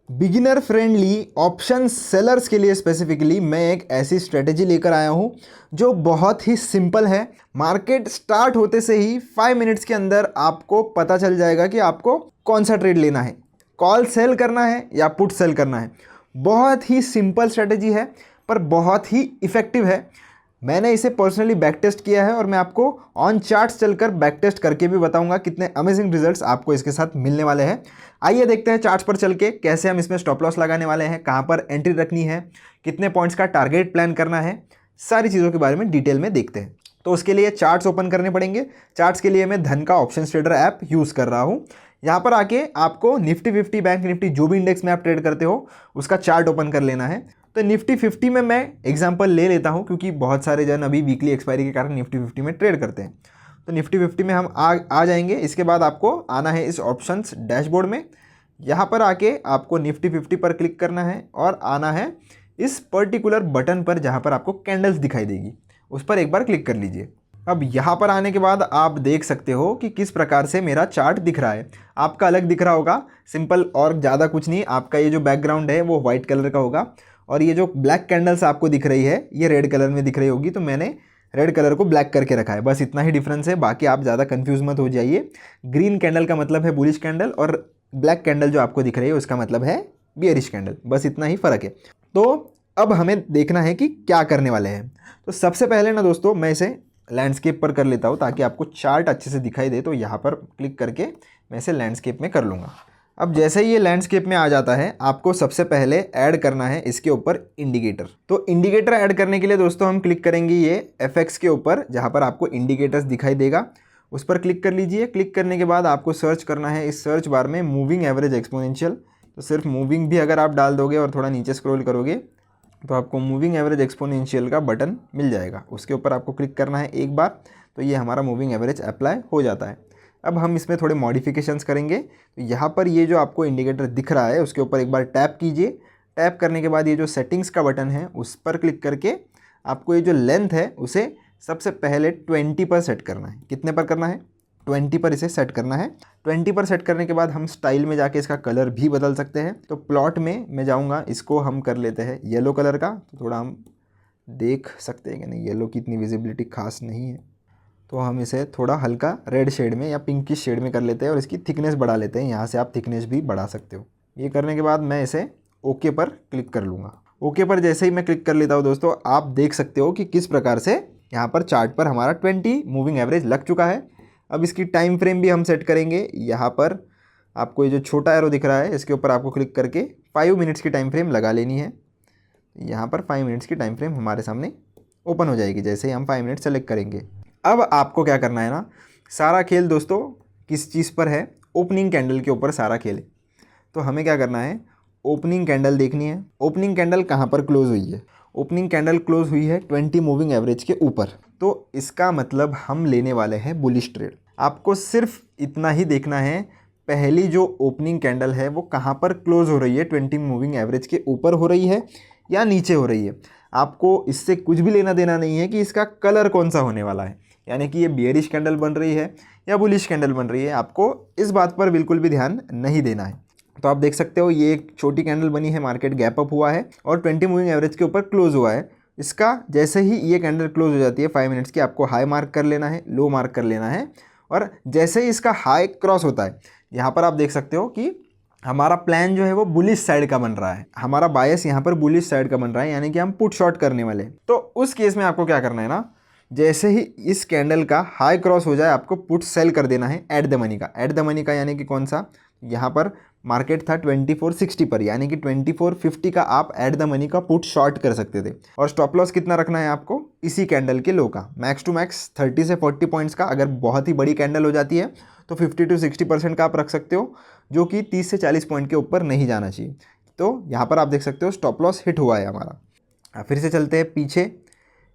Beginner friendly option sellers के लिए specifically मैं एक ऐसी स्ट्रेटेजी लेकर आया हूं जो बहुत ही सिंपल है। मार्केट स्टार्ट होते से ही 5 मिनट्स के अंदर आपको पता चल जाएगा कि आपको कौन सा ट्रेड लेना है, कॉल सेल करना है या पुट सेल करना है। बहुत ही सिंपल स्ट्रेटेजी है पर बहुत ही इफ़ेक्टिव है। मैंने इसे पर्सनली बैक टेस्ट किया है और मैं आपको ऑन चार्ट्स चलकर बैक टेस्ट करके भी बताऊंगा कितने अमेजिंग रिजल्ट्स आपको इसके साथ मिलने वाले हैं। आइए देखते हैं चार्ट्स पर चल के कैसे हम इसमें स्टॉप लॉस लगाने वाले हैं, कहां पर एंट्री रखनी है, कितने पॉइंट्स का टारगेट प्लान करना है, सारी चीज़ों के बारे में डिटेल में देखते हैं। तो उसके लिए चार्ट्स ओपन करने पड़ेंगे। चार्ट्स के लिए मैं धन का ऑप्शन ट्रेडर ऐप यूज़ कर रहा हूँ। यहाँ पर आके आपको निफ्टी 50, बैंक निफ्टी, जो भी इंडेक्स में आप ट्रेड करते हो उसका चार्ट ओपन कर लेना है। तो निफ्टी 50 में मैं एग्जांपल ले लेता हूं क्योंकि बहुत सारे जन अभी वीकली एक्सपायरी के कारण निफ्टी 50 में ट्रेड करते हैं। तो निफ्टी 50 में हम आ जाएंगे। इसके बाद आपको आना है इस ऑप्शंस डैशबोर्ड में। यहाँ पर आके आपको निफ्टी 50 पर क्लिक करना है और आना है इस पर्टिकुलर बटन पर जहाँ पर आपको कैंडल्स दिखाई देगी, उस पर एक बार क्लिक कर लीजिए। अब यहाँ पर आने के बाद आप देख सकते हो कि किस प्रकार से मेरा चार्ट दिख रहा है। आपका अलग दिख रहा होगा, सिंपल और ज़्यादा कुछ नहीं। आपका ये जो बैकग्राउंड है वो वाइट कलर का होगा और ये जो ब्लैक कैंडल्स आपको दिख रही है ये रेड कलर में दिख रही होगी, तो मैंने रेड कलर को ब्लैक करके रखा है। बस इतना ही डिफरेंस है, बाकी आप ज़्यादा कंफ्यूज मत हो जाइए। ग्रीन कैंडल का मतलब है बुलिश कैंडल और ब्लैक कैंडल जो आपको दिख रही है उसका मतलब है बियरिश कैंडल। बस इतना ही फ़र्क है। तो अब हमें देखना है कि क्या करने वाले हैं। तो सबसे पहले ना दोस्तों मैं इसे लैंडस्केप पर कर लेता हूँ ताकि आपको चार्ट अच्छे से दिखाई दे। तो यहाँ पर क्लिक करके मैं इसे लैंडस्केप में कर लूँगा। अब जैसे ही ये लैंडस्केप में आ जाता है आपको सबसे पहले ऐड करना है इसके ऊपर इंडिकेटर। तो इंडिकेटर ऐड करने के लिए दोस्तों हम क्लिक करेंगे ये एफएक्स के ऊपर, जहाँ पर आपको इंडिकेटर्स दिखाई देगा, उस पर क्लिक कर लीजिए। क्लिक करने के बाद आपको सर्च करना है इस सर्च बार में मूविंग एवरेज एक्सपोनेंशियल। तो सिर्फ मूविंग भी अगर आप डाल दोगे और थोड़ा नीचे स्क्रॉल करोगे तो आपको मूविंग एवरेज एक्सपोनेंशियल का बटन मिल जाएगा। उसके ऊपर आपको क्लिक करना है एक बार, तो ये हमारा मूविंग एवरेज अप्लाई हो जाता है। अब हम इसमें थोड़े मॉडिफिकेशंस करेंगे। तो यहाँ पर ये जो आपको इंडिकेटर दिख रहा है उसके ऊपर एक बार टैप कीजिए। टैप करने के बाद ये जो सेटिंग्स का बटन है उस पर क्लिक करके आपको ये जो लेंथ है उसे सबसे पहले 20 पर सेट करना है। कितने पर करना है? 20 पर इसे सेट करना है। 20 पर सेट करने के बाद हम स्टाइल में जाके इसका कलर भी बदल सकते हैं। तो प्लॉट में मैं जाऊँगा, इसको हम कर लेते हैं येलो कलर का। तो थोड़ा हम देख सकते हैं कि नहीं, येलो की इतनी विजिबिलिटी खास नहीं है, तो हम इसे थोड़ा हल्का रेड शेड में या पिंकिश शेड में कर लेते हैं और इसकी थिकनेस बढ़ा लेते हैं। यहाँ से आप थिकनेस भी बढ़ा सकते हो। ये करने के बाद मैं इसे ओके पर क्लिक कर लूँगा। ओके पर जैसे ही मैं क्लिक कर लेता हूँ दोस्तों, आप देख सकते हो कि किस प्रकार से यहाँ पर चार्ट पर हमारा 20 मूविंग एवरेज लग चुका है। अब इसकी टाइम फ्रेम भी हम सेट करेंगे। यहाँ पर आपको ये जो छोटा एरो दिख रहा है इसके ऊपर आपको क्लिक करके 5 मिनट्स की टाइम फ्रेम लगा लेनी है। यहाँ पर 5 मिनट्स की टाइम फ्रेम हमारे सामने ओपन हो जाएगी जैसे ही हम 5 मिनट सेलेक्ट करेंगे। अब आपको क्या करना है ना, सारा खेल दोस्तों किस चीज़ पर है? ओपनिंग कैंडल के ऊपर सारा खेल है। तो हमें क्या करना है, ओपनिंग कैंडल देखनी है। ओपनिंग कैंडल कहाँ पर क्लोज हुई है? ओपनिंग कैंडल क्लोज हुई है 20 मूविंग एवरेज के ऊपर। तो इसका मतलब हम लेने वाले हैं बुलिश ट्रेड। आपको सिर्फ इतना ही देखना है, पहली जो ओपनिंग कैंडल है वो कहाँ पर क्लोज हो रही है, 20 मूविंग एवरेज के ऊपर हो रही है या नीचे हो रही है। आपको इससे कुछ भी लेना देना नहीं है कि इसका कलर कौन सा होने वाला है, यानी कि ये बियरिश कैंडल बन रही है या बुलिश कैंडल बन रही है। आपको इस बात पर बिल्कुल भी ध्यान नहीं देना है। तो आप देख सकते हो ये एक छोटी कैंडल बनी है, मार्केट गैप अप हुआ है और 20 मूविंग एवरेज के ऊपर क्लोज हुआ है। इसका जैसे ही ये कैंडल क्लोज हो जाती है 5 मिनट्स की, आपको हाई मार्क कर लेना है, लो मार्क कर लेना है। और जैसे ही इसका हाई क्रॉस होता है, यहाँ पर आप देख सकते हो कि हमारा प्लान जो है वो बुलिश साइड का बन रहा है। हमारा बायस यहाँ पर बुलिश साइड का बन रहा है, यानी कि हम पुट शॉर्ट करने वाले। तो उस केस में आपको क्या करना है ना, जैसे ही इस कैंडल का हाई क्रॉस हो जाए आपको पुट सेल कर देना है एट द मनी का। एट द मनी का यानी कि कौन सा? यहाँ पर मार्केट था 2460 पर, यानी कि 2450 का आप एट द मनी का पुट शॉर्ट कर सकते थे। और स्टॉप लॉस कितना रखना है आपको? इसी कैंडल के लो का, मैक्स टू मैक्स 30 से 40 पॉइंट्स का। अगर बहुत ही बड़ी कैंडल हो जाती है तो 50 to 60% का आप रख सकते हो, जो कि 30 से 40 पॉइंट के ऊपर नहीं जाना चाहिए। तो यहाँ पर आप देख सकते हो स्टॉप लॉस हिट हुआ है हमारा। फिर से चलते हैं पीछे,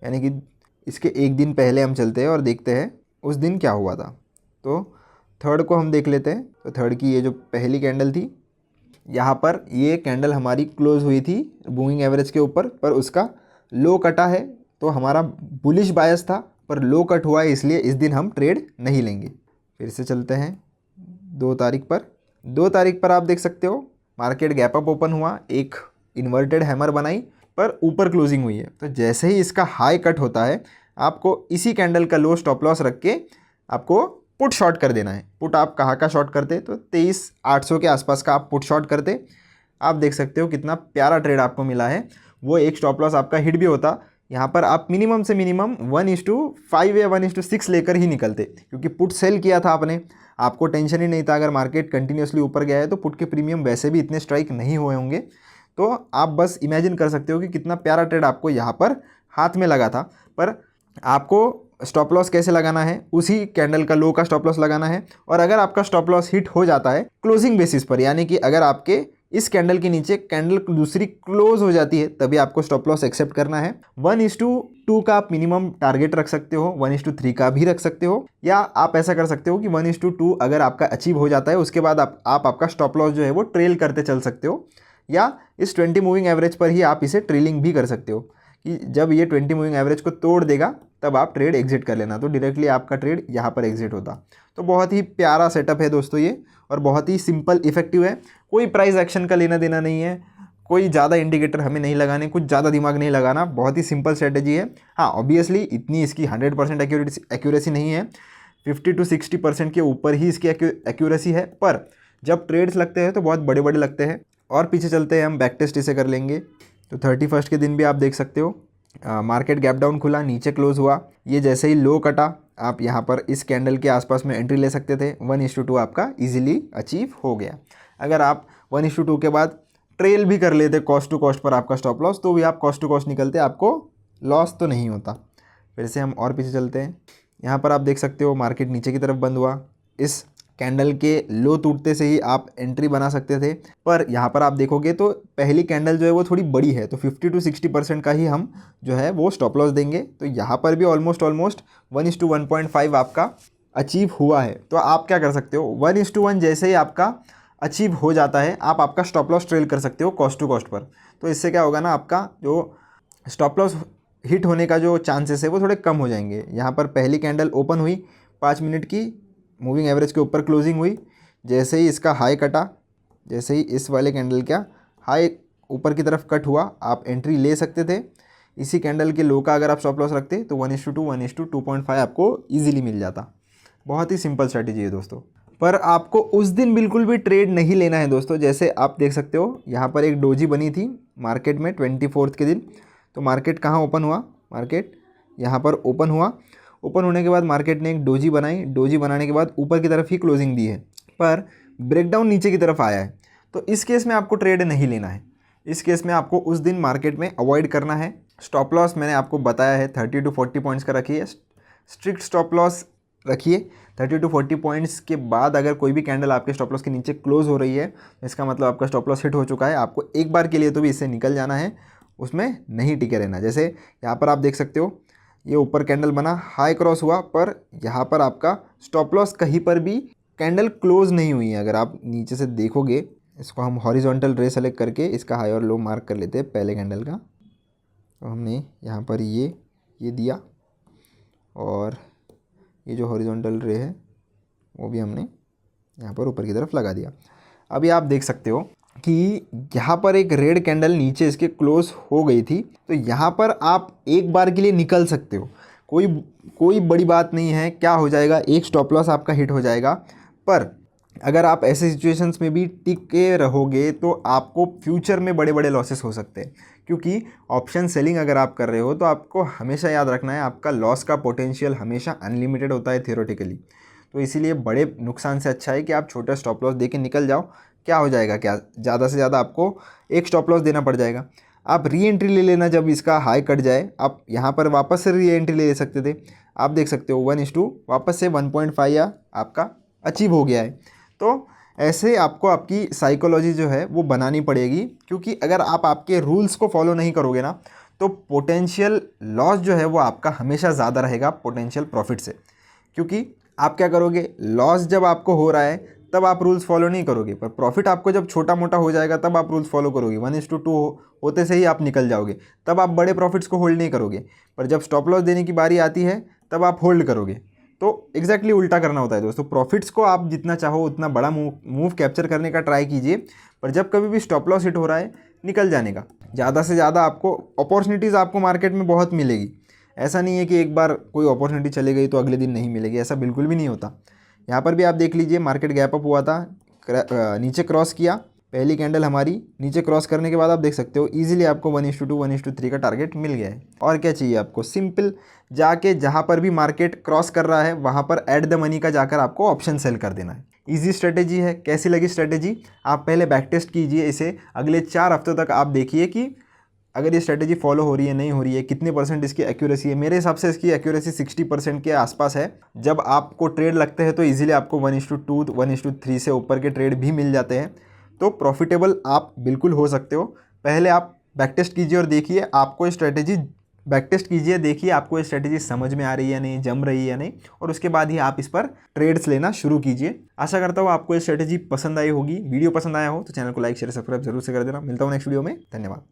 यानी कि इसके एक दिन पहले हम चलते हैं और देखते हैं उस दिन क्या हुआ था। तो थर्ड को हम देख लेते हैं। तो थर्ड की ये जो पहली कैंडल थी, यहाँ पर ये कैंडल हमारी क्लोज हुई थी मूविंग एवरेज के ऊपर, पर उसका लो कटा है। तो हमारा बुलिश बायस था पर लो कट हुआ है, इसलिए इस दिन हम ट्रेड नहीं लेंगे। फिर से चलते हैं 2 तारीख पर। 2 तारीख पर आप देख सकते हो मार्केट गैप अप ओपन हुआ, एक इन्वर्टेड हैमर बनाई पर ऊपर क्लोजिंग हुई है। तो जैसे ही इसका हाई कट होता है आपको इसी कैंडल का लो स्टॉप लॉस रख के आपको पुट शॉर्ट कर देना है। पुट आप कहाँ का शॉर्ट करते, तो 23,800 के आसपास का आप पुट शॉर्ट करते। आप देख सकते हो कितना प्यारा ट्रेड आपको मिला है। वो एक स्टॉप लॉस आपका हिट भी होता। यहाँ पर आप मिनिमम से मिनिमम 1:5 या 1:6 लेकर ही निकलते, क्योंकि पुट सेल किया था आपने, आपको टेंशन ही नहीं था। अगर मार्केट कंटिन्यूसली ऊपर गया है तो पुट के प्रीमियम वैसे भी इतने स्ट्राइक नहीं हुए होंगे। तो आप बस इमेजिन कर सकते हो कि कितना प्यारा ट्रेड आपको यहाँ पर हाथ में लगा था। पर आपको स्टॉप लॉस कैसे लगाना है, उसी कैंडल का लो का स्टॉप लॉस लगाना है। और अगर आपका स्टॉप लॉस हिट हो जाता है क्लोजिंग बेसिस पर, यानी कि अगर आपके इस कैंडल के नीचे कैंडल दूसरी क्लोज हो जाती है, तभी आपको स्टॉप लॉस एक्सेप्ट करना है। 1:2 का आप मिनिमम टारगेट रख सकते हो, 1:3 का भी रख सकते हो, या आप ऐसा कर सकते हो कि 1:2 अगर आपका अचीव हो जाता है उसके बाद आप आपका स्टॉप लॉस जो है वो ट्रेल करते चल सकते हो, या इस 20 मूविंग एवरेज पर ही आप इसे ट्रेलिंग भी कर सकते हो कि जब ये 20 मूविंग एवरेज को तोड़ देगा तब आप ट्रेड एग्जिट कर लेना। तो डायरेक्टली आपका ट्रेड यहाँ पर एग्जिट होता। तो बहुत ही प्यारा सेटअप है दोस्तों ये, और बहुत ही सिंपल इफेक्टिव है। कोई प्राइस एक्शन का लेना देना नहीं है, कोई ज़्यादा इंडिकेटर हमें नहीं लगाने, कुछ ज़्यादा दिमाग नहीं लगाना, बहुत ही सिंपल स्ट्रेटेजी है। हाँ, ऑब्वियसली इतनी इसकी 100% एक्यूरेसी नहीं है, 50 to 60% के ऊपर ही इसकी एक्यूरेसी है। पर जब ट्रेड्स लगते हैं तो बहुत बड़े बड़े लगते हैं। और पीछे चलते हैं, हम बैक टेस्ट इसे कर लेंगे। तो 31 के दिन भी आप देख सकते हो मार्केट गैप डाउन खुला, नीचे क्लोज हुआ। ये जैसे ही लो कटा आप यहाँ पर इस कैंडल के आसपास में एंट्री ले सकते थे। 1:2 आपका इजीली अचीव हो गया। अगर आप 1:2 के बाद ट्रेल भी कर लेते कॉस्ट टू कॉस्ट पर आपका स्टॉप लॉस, तो भी आप कॉस्ट टू कॉस्ट निकलते, आपको लॉस तो नहीं होता। फिर से हम और पीछे चलते हैं। यहाँ पर आप देख सकते हो मार्केट नीचे की तरफ बंद हुआ। इस कैंडल के लो टूटते से ही आप एंट्री बना सकते थे, पर यहाँ पर आप देखोगे तो पहली कैंडल जो है वो थोड़ी बड़ी है, तो 50 to 60% का ही हम जो है वो स्टॉप लॉस देंगे। तो यहाँ पर भी ऑलमोस्ट 1:1.5 आपका अचीव हुआ है। तो आप क्या कर सकते हो, 1:1 जैसे ही आपका अचीव हो जाता है आप आपका स्टॉप लॉस ट्रेल कर सकते हो कॉस्ट टू कॉस्ट पर। तो इससे क्या होगा ना, आपका जो स्टॉप लॉस हिट होने का जो चांसेस है वो थोड़े कम हो जाएंगे। यहाँ पर पहली कैंडल ओपन हुई, 5 मिनट की मूविंग एवरेज के ऊपर क्लोजिंग हुई। जैसे ही इसका हाई कटा, जैसे ही इस वाले कैंडल का हाई ऊपर की तरफ कट हुआ, आप एंट्री ले सकते थे। इसी कैंडल के लो का अगर आप स्टॉप लॉस रखते तो 1:2 1:2.5 आपको इजीली मिल जाता। बहुत ही सिंपल स्ट्रैटेजी है दोस्तों। पर आपको उस दिन बिल्कुल भी ट्रेड नहीं लेना है दोस्तों। जैसे आप देख सकते हो यहाँ पर एक डोजी बनी थी मार्केट में 24 के दिन। तो मार्केट कहाँ ओपन हुआ, मार्केट यहाँ पर ओपन हुआ। ओपन होने के बाद मार्केट ने एक डोजी बनाई, डोजी बनाने के बाद ऊपर की तरफ ही क्लोजिंग दी है, पर ब्रेकडाउन नीचे की तरफ आया है। तो इस केस में आपको ट्रेड नहीं लेना है। इस केस में आपको उस दिन मार्केट में अवॉइड करना है। स्टॉप लॉस मैंने आपको बताया है 30 to 40 पॉइंट्स का रखिए, स्ट्रिक्ट स्टॉप लॉस रखिए। 30 to 40 पॉइंट्स के बाद अगर कोई भी कैंडल आपके स्टॉप लॉस के नीचे क्लोज हो रही है, इसका मतलब आपका स्टॉप लॉस हिट हो चुका है। आपको एक बार के लिए तो भी इससे निकल जाना है, उसमें नहीं टिके रहना। जैसे यहाँ पर आप देख सकते हो ये ऊपर कैंडल बना, हाई क्रॉस हुआ, पर यहाँ पर आपका स्टॉप लॉस कहीं पर भी कैंडल क्लोज नहीं हुई है। अगर आप नीचे से देखोगे, इसको हम हॉरिजॉन्टल रे सेलेक्ट करके इसका हाई और लो मार्क कर लेते हैं पहले कैंडल का। तो हमने यहाँ पर ये दिया, और ये जो हॉरिजॉन्टल रे है वो भी हमने यहाँ पर ऊपर की तरफ लगा दिया। अभी आप देख सकते हो कि यहाँ पर एक रेड कैंडल नीचे इसके क्लोज हो गई थी। तो यहाँ पर आप एक बार के लिए निकल सकते हो, कोई बड़ी बात नहीं है। क्या हो जाएगा, एक स्टॉप लॉस आपका हिट हो जाएगा। पर अगर आप ऐसे सिचुएशंस में भी टिके रहोगे तो आपको फ्यूचर में बड़े बड़े लॉसेस हो सकते हैं, क्योंकि ऑप्शन सेलिंग अगर आप कर रहे हो तो आपको हमेशा याद रखना है आपका लॉस का पोटेंशियल हमेशा अनलिमिटेड होता है थियोरेटिकली। तो इसीलिए बड़े नुकसान से अच्छा है कि आप छोटा स्टॉप लॉस दे के निकल जाओ। क्या हो जाएगा, क्या ज़्यादा से ज़्यादा आपको एक स्टॉप लॉस देना पड़ जाएगा। आप री एंट्री ले लेना, जब इसका हाई कट जाए आप यहाँ पर वापस से री एंट्री ले सकते थे। आप देख सकते हो 1:2 वापस से 1.5 या आपका अचीव हो गया है। तो ऐसे आपको आपकी साइकोलॉजी जो है वो बनानी पड़ेगी, क्योंकि अगर आप आपके रूल्स को फॉलो नहीं करोगे ना तो पोटेंशियल लॉस जो है वो आपका हमेशा ज़्यादा रहेगा पोटेंशियल प्रॉफिट से। क्योंकि आप क्या करोगे, लॉस जब आपको हो रहा है तब आप रूल्स फॉलो नहीं करोगे, पर प्रॉफिट आपको जब छोटा मोटा हो जाएगा तब आप रूल्स फॉलो करोगे। 1:2 होते से ही आप निकल जाओगे, तब आप बड़े प्रॉफिट्स को होल्ड नहीं करोगे। पर जब स्टॉप लॉस देने की बारी आती है तब आप होल्ड करोगे। तो एग्जैक्टली उल्टा करना होता है दोस्तों। प्रॉफिट्स को आप जितना चाहो उतना बड़ा मूव कैप्चर करने का ट्राई कीजिए, पर जब कभी भी स्टॉप लॉस हिट हो रहा है निकल जाने का। ज़्यादा से ज़्यादा आपको अपॉर्चुनिटीज़ आपको मार्केट में बहुत मिलेगी। ऐसा नहीं है कि एक बार कोई अपॉर्चुनिटी चली गई तो अगले दिन नहीं मिलेगी, ऐसा बिल्कुल भी नहीं होता। यहाँ पर भी आप देख लीजिए, मार्केट गैप अप हुआ था, नीचे क्रॉस किया, पहली कैंडल हमारी नीचे क्रॉस करने के बाद आप देख सकते हो इजीली आपको 1:2 1:3 का टारगेट मिल गया है। और क्या चाहिए आपको, सिंपल जाके जहाँ पर भी मार्केट क्रॉस कर रहा है वहाँ पर एट द मनी का जाकर आपको ऑप्शन सेल कर देना है। ईजी स्ट्रेटेजी है। कैसी लगी स्ट्रेटेजी, आप पहले बैक टेस्ट कीजिए इसे, अगले 4 हफ्तों तक आप देखिए कि अगर ये स्ट्रेटेजी फॉलो हो रही है नहीं हो रही है, कितने % इसकी एक्यूरेसी है। मेरे हिसाब से इसकी एक्यूरेसी 60% के आसपास है। जब आपको ट्रेड लगते हैं तो इजीली आपको 1:2 1:3 से ऊपर के ट्रेड भी मिल जाते हैं, तो प्रॉफिटेबल आप बिल्कुल हो सकते हो। पहले आप बैक टेस्ट कीजिए और देखिए आपको ये स्ट्रेटेजी, बैक टेस्ट कीजिए, देखिए आपको ये स्ट्रेटेजी समझ में आ रही है या नहीं, जम रही है या नहीं, और उसके बाद ही आप इस पर ट्रेड्स लेना शुरू कीजिए। आशा करता हूँ आपको ये स्ट्रेटेजी पसंद आई होगी। वीडियो पसंद आया हो तो चैनल को लाइक शेयर सब्सक्राइब जरूर से कर देना। मिलता हूँ नेक्स्ट वीडियो में, धन्यवाद।